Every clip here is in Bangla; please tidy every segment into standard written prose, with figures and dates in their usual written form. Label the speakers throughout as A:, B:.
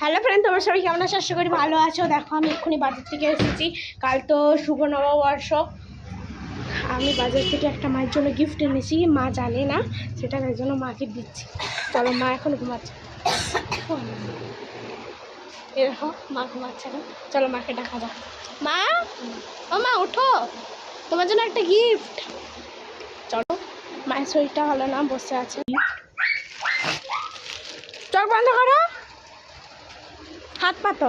A: হ্যালো ফ্রেন্ড, তোমরা সবাই কেমন আছো? আশা করি ভালো আছো। দেখো আমি এক্ষুনি বাজার থেকে এসেছি। কাল তো শুভ নববর্ষ। আমি বাজার থেকে একটা মায়ের জন্য গিফট এনেছি। মা জানে না সেটা, তাই জন্য মাকে দিচ্ছি। চলো, মা এখন ঘুমাচ্ছে। এরকম মা ঘুমাচ্ছে না। চলো মাকে ডাকা যাক। মা, ও মা উঠো, তোমার জন্য একটা গিফট। চলো, মায়ের শরীরটা ভালো না, বসে আছে। চোখ বন্ধ করো, হাত পাতো।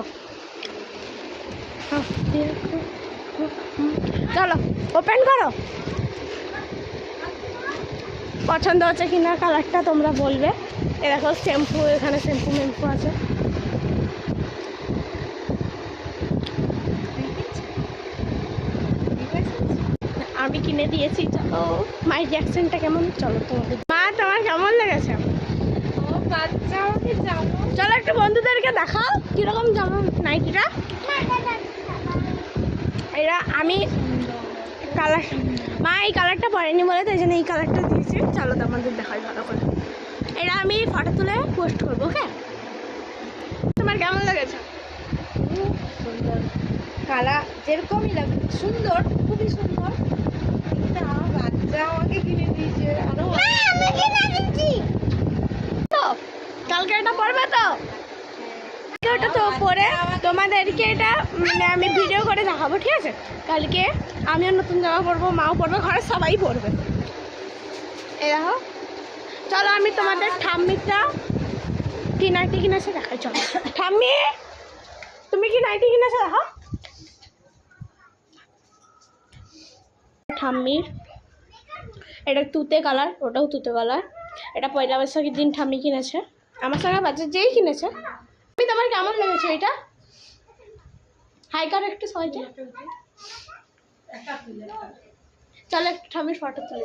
A: চলো ওপেন করো। পছন্দ হচ্ছে কিনা কালারটা তোমরা বলবে। এ দেখো শ্যাম্পু, এখানে শ্যাম্পু ম্যাম্পু আছে। আমি কিনে দিয়েছি। চলো মায়ের রিয়াকশনটা কেমন, চলো তোমাদের। মা, তোমার কেমন লেগেছে? চলো একটু বন্ধুদেরকে দেখাও কিরকম জামা নাইটিটা। এরা আমি কালার, মা এই কালারটা পরেনি বলে তাই জন্য এই কালারটা দিয়েছি। চলো তোমাদের দেখাই ভালো করে। এটা আমি ফটো তুলে পোস্ট করবো। ওকে, তোমার কেমন লেগেছে?
B: সুন্দর কালার, যেরকমই লাগে সুন্দর, খুবই সুন্দর। কিন্তু আমার বাচ্চা আমাকে কিনে দিয়েছে। আরো
A: তো কালকে এটা পরবে তো? ওটা তো পরে তোমাদেরকে এটা মানে আমি ভিডিও করে দেখাবো, ঠিক আছে? কালকে আমিও নতুন জামা পরবো, মাও পরবে, ঘরে সবাই পরবে। এই দেখো, চলো আমি তোমাদের ঠাম্মিটা কি নাইটি কিনেছে দেখাই। চলো ঠাম্মি, তুমি কি নাইটি কিনেছো দেখো। ঠাম্মির এটা তুতে কালার, ওটাও তুতে কালার। এটা পয়লা বৈশাখের দিন ঠাম্মি কিনেছে, আমার সঙ্গে বাচ্চা যেই কিনেছে। আমি, তোমার কেমন লেগেছে এটা? হাই কার একটু সবাইকে। চলো একটু ঠাম্মির ফটো তুলে।